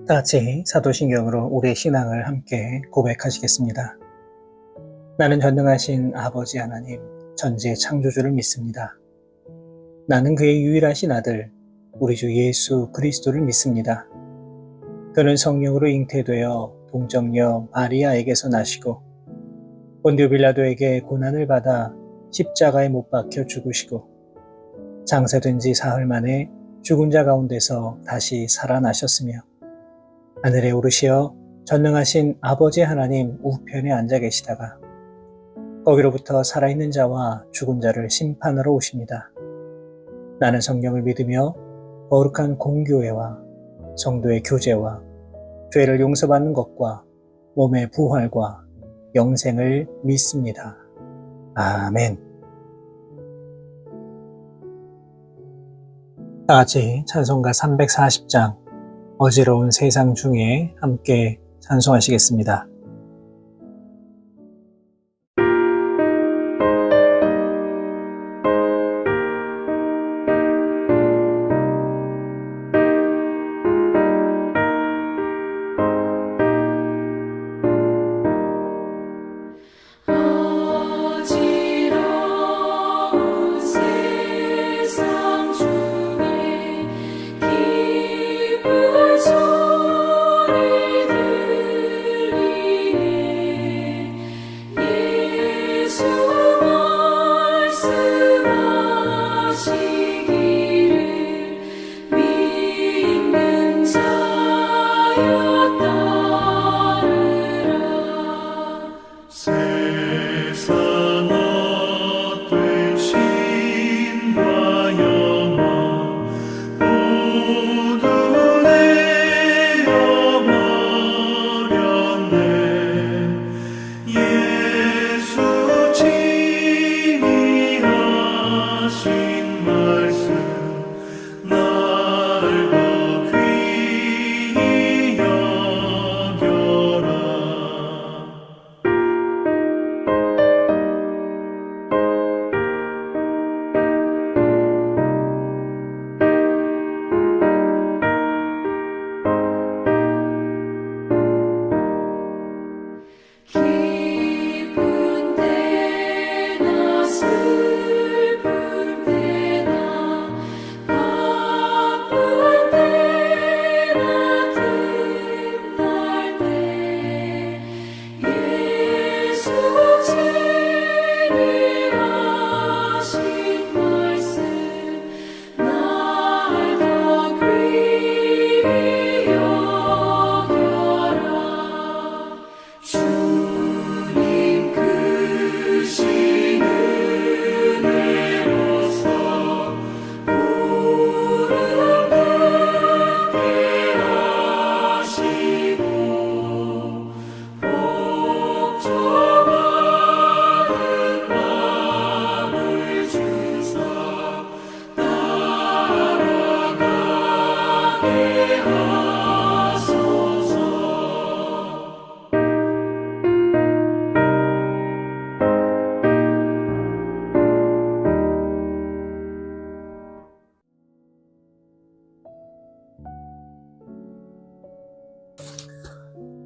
다 같이 사도신경으로 우리의 신앙을 함께 고백하시겠습니다. 나는 전능하신 아버지 하나님, 전지의 창조주를 믿습니다. 나는 그의 유일하신 아들, 우리 주 예수 그리스도를 믿습니다. 그는 성령으로 잉태되어 동정녀 마리아에게서 나시고 본디오 빌라도에게 고난을 받아 십자가에 못 박혀 죽으시고 장사된 지 사흘 만에 죽은 자 가운데서 다시 살아나셨으며 하늘에 오르시어 전능하신 아버지 하나님 우편에 앉아 계시다가 거기로부터 살아있는 자와 죽은 자를 심판하러 오십니다. 나는 성령을 믿으며 거룩한 공교회와 성도의 교제와 죄를 용서받는 것과 몸의 부활과 영생을 믿습니다. 아멘. 다 같이 찬송가 340장 어지러운 세상 중에 함께 찬송하시겠습니다.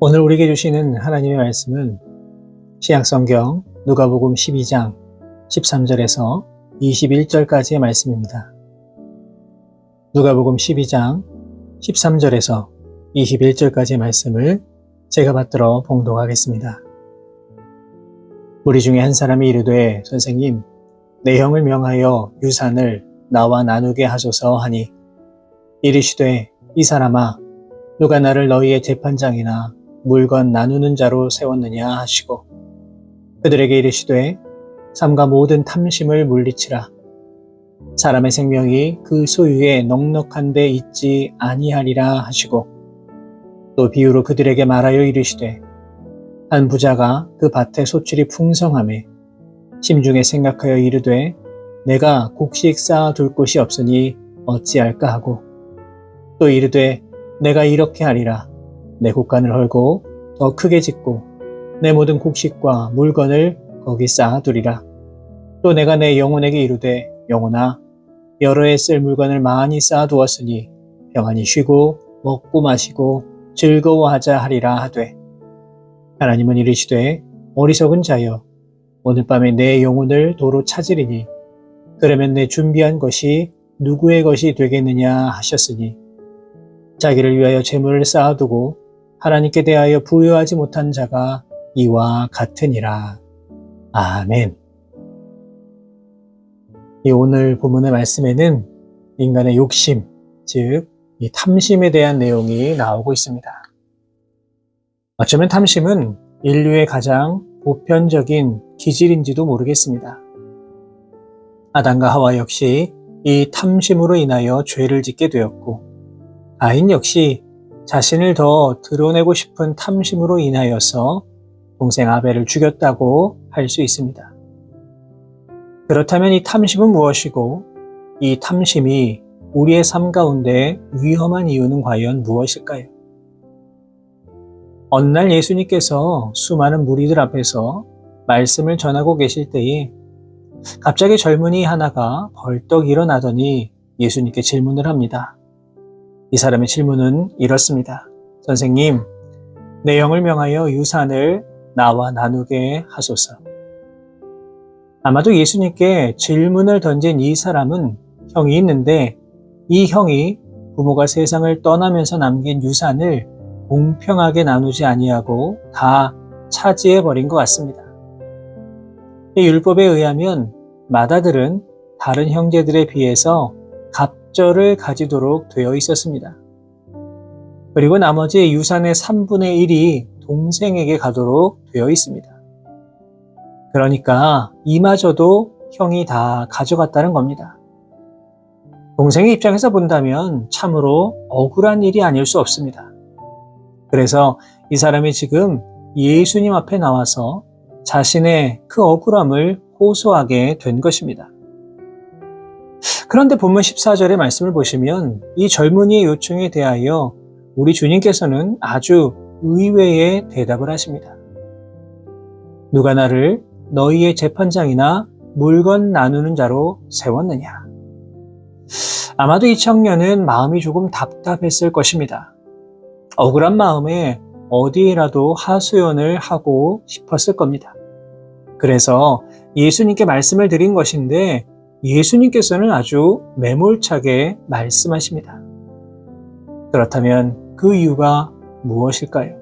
오늘 우리에게 주시는 하나님의 말씀은 신약성경 누가복음 12장 13절에서 21절까지의 말씀입니다. 누가복음 12장 13절에서 21절까지의 말씀을 제가 받들어 봉독하겠습니다. 우리 중에 한 사람이 이르되 선생님, 내 형을 명하여 유산을 나와 나누게 하소서 하니 이르시되 이 사람아, 누가 나를 너희의 재판장이나 물건 나누는 자로 세웠느냐 하시고 그들에게 이르시되 삼가 모든 탐심을 물리치라. 사람의 생명이 그 소유에 넉넉한 데 있지 아니하리라 하시고 또 비유로 그들에게 말하여 이르시되 한 부자가 그 밭에 소출이 풍성하매 심중에 생각하여 이르되 내가 곡식 쌓아 둘 곳이 없으니 어찌할까 하고 또 이르되 내가 이렇게 하리라. 내 곡간을 헐고 더 크게 짓고 내 모든 곡식과 물건을 거기 쌓아두리라. 또 내가 내 영혼에게 이르되 영혼아, 여러 해 쓸 물건을 많이 쌓아두었으니 평안히 쉬고 먹고 마시고 즐거워하자 하리라 하되 하나님은 이르시되 어리석은 자여 오늘 밤에 내 영혼을 도로 찾으리니 그러면 내 준비한 것이 누구의 것이 되겠느냐 하셨으니 자기를 위하여 재물을 쌓아두고 하나님께 대하여 부여하지 못한 자가 이와 같으니라. 아멘. 이 오늘 본문의 말씀에는 인간의 욕심, 즉 이 탐심에 대한 내용이 나오고 있습니다. 어쩌면 탐심은 인류의 가장 보편적인 기질인지도 모르겠습니다. 아담과 하와 역시 이 탐심으로 인하여 죄를 짓게 되었고 가인 역시 자신을 더 드러내고 싶은 탐심으로 인하여서 동생 아벨을 죽였다고 할 수 있습니다. 그렇다면 이 탐심은 무엇이고 이 탐심이 우리의 삶 가운데 위험한 이유는 과연 무엇일까요? 어느 날 예수님께서 수많은 무리들 앞에서 말씀을 전하고 계실 때에 갑자기 젊은이 하나가 벌떡 일어나더니 예수님께 질문을 합니다. 이 사람의 질문은 이렇습니다. 선생님, 내 영을 명하여 유산을 나와 나누게 하소서. 아마도 예수님께 질문을 던진 이 사람은 형이 있는데 이 형이 부모가 세상을 떠나면서 남긴 유산을 공평하게 나누지 아니하고 다 차지해 버린 것 같습니다. 이 율법에 의하면 맏아들은 다른 형제들에 비해서 갑절을 가지도록 되어 있었습니다. 그리고 나머지 유산의 3분의 1이 동생에게 가도록 되어 있습니다. 그러니까 이마저도 형이 다 가져갔다는 겁니다. 동생의 입장에서 본다면 참으로 억울한 일이 아닐 수 없습니다. 그래서 이 사람이 지금 예수님 앞에 나와서 자신의 그 억울함을 호소하게 된 것입니다. 그런데 본문 14절의 말씀을 보시면 이 젊은이의 요청에 대하여 우리 주님께서는 아주 의외의 대답을 하십니다. 누가 나를 너희의 재판장이나 물건 나누는 자로 세웠느냐? 아마도 이 청년은 마음이 조금 답답했을 것입니다. 억울한 마음에 어디에라도 하소연을 하고 싶었을 겁니다. 그래서 예수님께 말씀을 드린 것인데 예수님께서는 아주 매몰차게 말씀하십니다. 그렇다면 그 이유가 무엇일까요?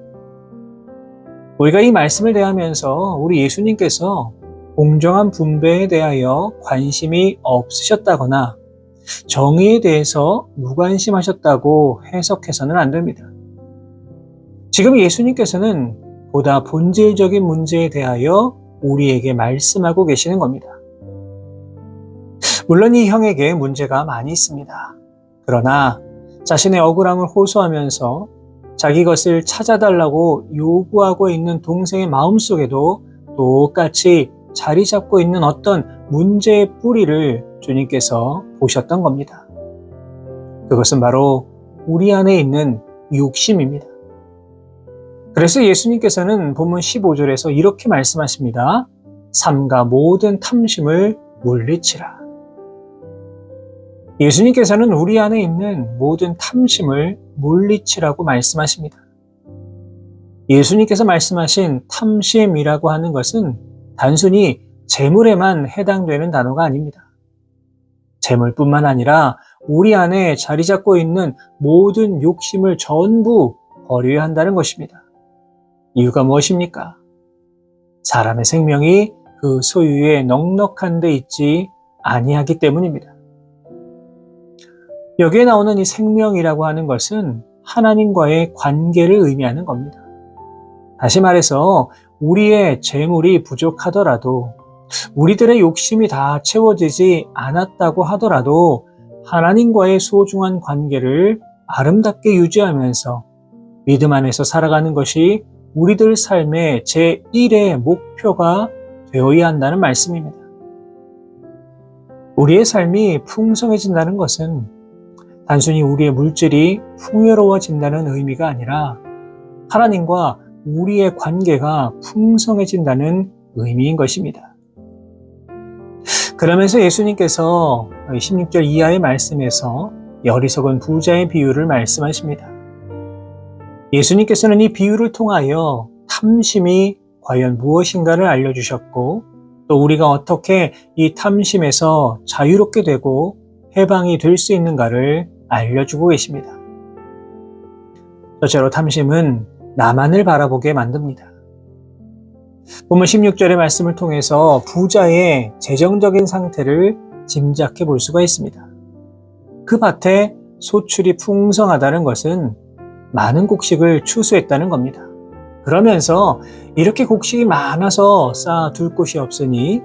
우리가 이 말씀을 대하면서 우리 예수님께서 공정한 분배에 대하여 관심이 없으셨다거나 정의에 대해서 무관심하셨다고 해석해서는 안 됩니다. 지금 예수님께서는 보다 본질적인 문제에 대하여 우리에게 말씀하고 계시는 겁니다. 물론 이 형에게 문제가 많이 있습니다. 그러나 자신의 억울함을 호소하면서 자기 것을 찾아달라고 요구하고 있는 동생의 마음속에도 똑같이 자리 잡고 있는 어떤 문제의 뿌리를 주님께서 보셨던 겁니다. 그것은 바로 우리 안에 있는 욕심입니다. 그래서 예수님께서는 본문 15절에서 이렇게 말씀하십니다. 삼가 모든 탐심을 물리치라. 예수님께서는 우리 안에 있는 모든 탐심을 물리치라고 말씀하십니다. 예수님께서 말씀하신 탐심이라고 하는 것은 단순히 재물에만 해당되는 단어가 아닙니다. 재물뿐만 아니라 우리 안에 자리 잡고 있는 모든 욕심을 전부 버려야 한다는 것입니다. 이유가 무엇입니까? 사람의 생명이 그 소유에 넉넉한 데 있지 아니하기 때문입니다. 여기에 나오는 이 생명이라고 하는 것은 하나님과의 관계를 의미하는 겁니다. 다시 말해서 우리의 재물이 부족하더라도 우리들의 욕심이 다 채워지지 않았다고 하더라도 하나님과의 소중한 관계를 아름답게 유지하면서 믿음 안에서 살아가는 것이 우리들 삶의 제1의 목표가 되어야 한다는 말씀입니다. 우리의 삶이 풍성해진다는 것은 단순히 우리의 물질이 풍요로워진다는 의미가 아니라 하나님과 우리의 관계가 풍성해진다는 의미인 것입니다. 그러면서 예수님께서 16절 이하의 말씀에서 어리석은 부자의 비유를 말씀하십니다. 예수님께서는 이 비유를 통하여 탐심이 과연 무엇인가를 알려주셨고, 또 우리가 어떻게 이 탐심에서 자유롭게 되고 해방이 될 수 있는가를 알려주고 계십니다. 첫째로 탐심은 나만을 바라보게 만듭니다. 본문 16절의 말씀을 통해서 부자의 재정적인 상태를 짐작해 볼 수가 있습니다. 그 밭에 소출이 풍성하다는 것은 많은 곡식을 추수했다는 겁니다. 그러면서 이렇게 곡식이 많아서 쌓아둘 곳이 없으니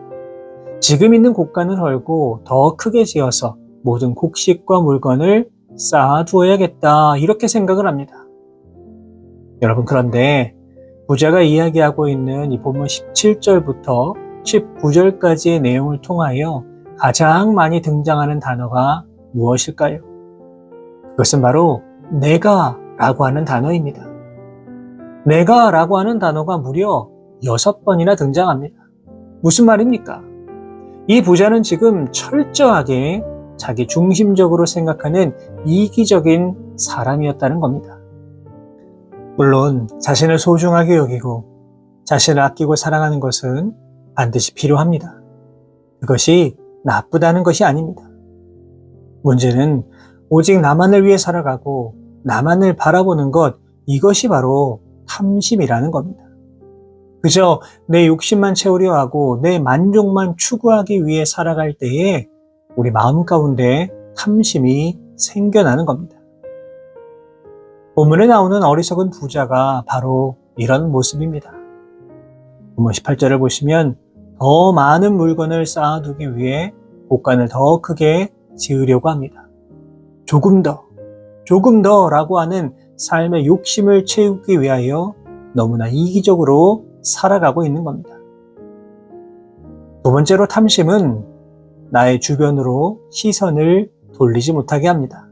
지금 있는 곡간을 헐고 더 크게 지어서 모든 곡식과 물건을 쌓아두어야겠다, 이렇게 생각을 합니다. 여러분, 그런데 부자가 이야기하고 있는 이 본문 17절부터 19절까지의 내용을 통하여 가장 많이 등장하는 단어가 무엇일까요? 그것은 바로 내가 라고 하는 단어입니다. 내가 라고 하는 단어가 무려 6번이나 등장합니다. 무슨 말입니까? 이 부자는 지금 철저하게 자기 중심적으로 생각하는 이기적인 사람이었다는 겁니다. 물론 자신을 소중하게 여기고 자신을 아끼고 사랑하는 것은 반드시 필요합니다. 그것이 나쁘다는 것이 아닙니다. 문제는 오직 나만을 위해 살아가고 나만을 바라보는 것, 이것이 바로 탐심이라는 겁니다. 그저 내 욕심만 채우려 하고 내 만족만 추구하기 위해 살아갈 때에 우리 마음 가운데 탐심이 생겨나는 겁니다. 본문에 나오는 어리석은 부자가 바로 이런 모습입니다. 본문 18절을 보시면 더 많은 물건을 쌓아두기 위해 곡간을 더 크게 지으려고 합니다. 조금 더 라고 하는 삶의 욕심을 채우기 위하여 너무나 이기적으로 살아가고 있는 겁니다. 두 번째로 탐심은 나의 주변으로 시선을 돌리지 못하게 합니다.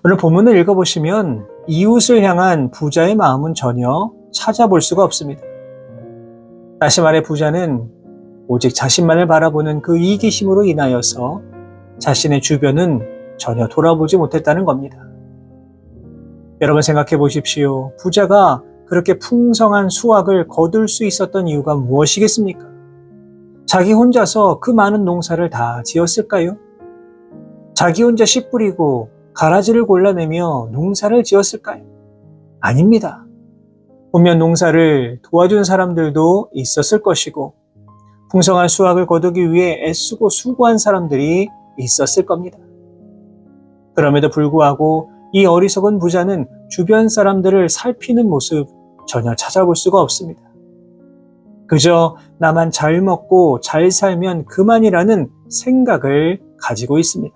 오늘 본문을 읽어보시면 이웃을 향한 부자의 마음은 전혀 찾아볼 수가 없습니다. 다시 말해 부자는 오직 자신만을 바라보는 그 이기심으로 인하여서 자신의 주변은 전혀 돌아보지 못했다는 겁니다. 여러분 생각해 보십시오. 부자가 그렇게 풍성한 수확을 거둘 수 있었던 이유가 무엇이겠습니까? 자기 혼자서 그 많은 농사를 다 지었을까요? 자기 혼자 씨 뿌리고 가라지를 골라내며 농사를 지었을까요? 아닙니다. 분명 농사를 도와준 사람들도 있었을 것이고 풍성한 수확을 거두기 위해 애쓰고 수고한 사람들이 있었을 겁니다. 그럼에도 불구하고 이 어리석은 부자는 주변 사람들을 살피는 모습 전혀 찾아볼 수가 없습니다. 그저 나만 잘 먹고 잘 살면 그만이라는 생각을 가지고 있습니다.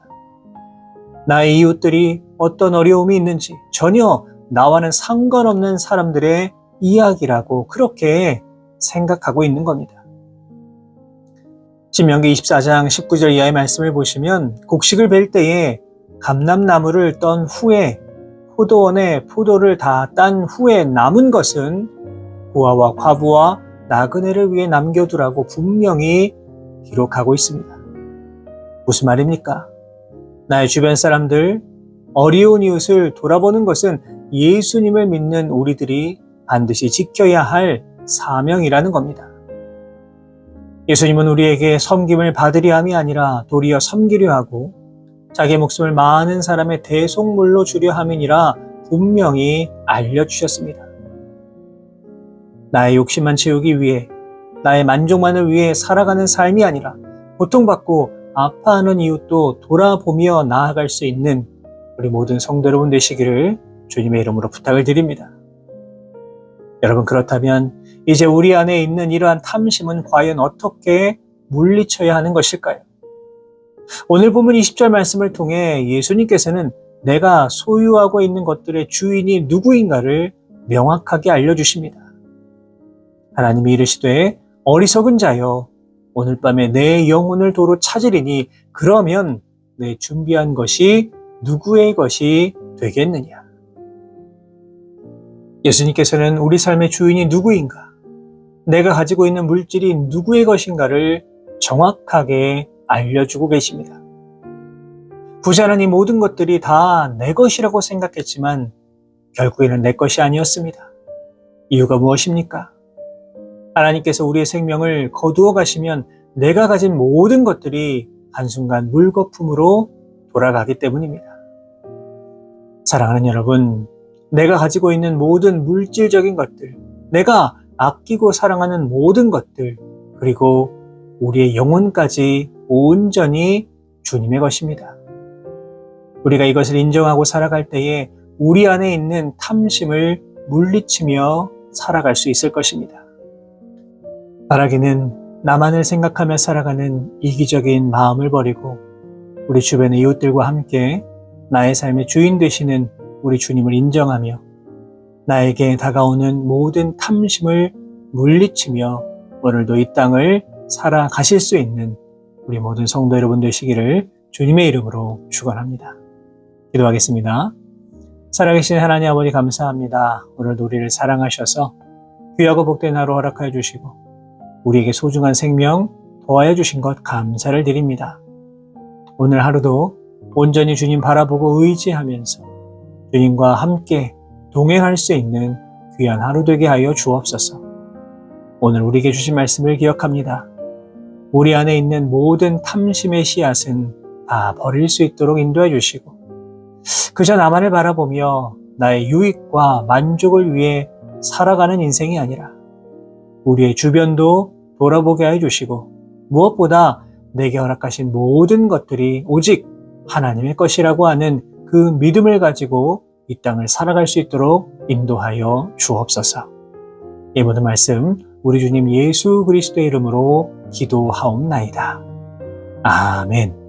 나의 이웃들이 어떤 어려움이 있는지 전혀 나와는 상관없는 사람들의 이야기라고 그렇게 생각하고 있는 겁니다. 신명기 24장 19절 이하의 말씀을 보시면 곡식을 벨 때에 감람나무를 떤 후에 포도원에 포도를 다 딴 후에 남은 것은 고아와 과부와 나그네를 위해 남겨두라고 분명히 기록하고 있습니다. 무슨 말입니까? 나의 주변 사람들, 어려운 이웃을 돌아보는 것은 예수님을 믿는 우리들이 반드시 지켜야 할 사명이라는 겁니다. 예수님은 우리에게 섬김을 받으려 함이 아니라 도리어 섬기려 하고 자기 목숨을 많은 사람의 대속물로 주려 함이니라 분명히 알려주셨습니다. 나의 욕심만 채우기 위해, 나의 만족만을 위해 살아가는 삶이 아니라 고통받고 아파하는 이웃도 돌아보며 나아갈 수 있는 우리 모든 성도 여러분 되시기를 주님의 이름으로 부탁을 드립니다. 여러분, 그렇다면 이제 우리 안에 있는 이러한 탐심은 과연 어떻게 물리쳐야 하는 것일까요? 오늘 본문 20절 말씀을 통해 예수님께서는 내가 소유하고 있는 것들의 주인이 누구인가를 명확하게 알려주십니다. 하나님이 이르시되 어리석은 자여 오늘 밤에 내 영혼을 도로 찾으리니 그러면 내 준비한 것이 누구의 것이 되겠느냐. 예수님께서는 우리 삶의 주인이 누구인가, 내가 가지고 있는 물질이 누구의 것인가를 정확하게 알려주고 계십니다. 부자는 이 모든 것들이 다 내 것이라고 생각했지만 결국에는 내 것이 아니었습니다. 이유가 무엇입니까? 하나님께서 우리의 생명을 거두어 가시면 내가 가진 모든 것들이 한순간 물거품으로 돌아가기 때문입니다. 사랑하는 여러분, 내가 가지고 있는 모든 물질적인 것들, 내가 아끼고 사랑하는 모든 것들, 그리고 우리의 영혼까지 온전히 주님의 것입니다. 우리가 이것을 인정하고 살아갈 때에 우리 안에 있는 탐심을 물리치며 살아갈 수 있을 것입니다. 바라기는 나만을 생각하며 살아가는 이기적인 마음을 버리고 우리 주변의 이웃들과 함께 나의 삶의 주인 되시는 우리 주님을 인정하며 나에게 다가오는 모든 탐심을 물리치며 오늘도 이 땅을 살아가실 수 있는 우리 모든 성도 여러분 되시기를 주님의 이름으로 축원합니다. 기도하겠습니다. 살아계신 하나님 아버지 감사합니다. 오늘도 우리를 사랑하셔서 귀하고 복된 하루 허락하여 주시고 우리에게 소중한 생명 더하여 주신 것 감사를 드립니다. 오늘 하루도 온전히 주님 바라보고 의지하면서 주님과 함께 동행할 수 있는 귀한 하루 되게 하여 주옵소서. 오늘 우리에게 주신 말씀을 기억합니다. 우리 안에 있는 모든 탐심의 씨앗은 다 버릴 수 있도록 인도해 주시고 그저 나만을 바라보며 나의 유익과 만족을 위해 살아가는 인생이 아니라 우리의 주변도 돌아보게 하여 주시고 무엇보다 내게 허락하신 모든 것들이 오직 하나님의 것이라고 하는 그 믿음을 가지고 이 땅을 살아갈 수 있도록 인도하여 주옵소서. 이 모든 말씀 우리 주님 예수 그리스도의 이름으로 기도하옵나이다. 아멘.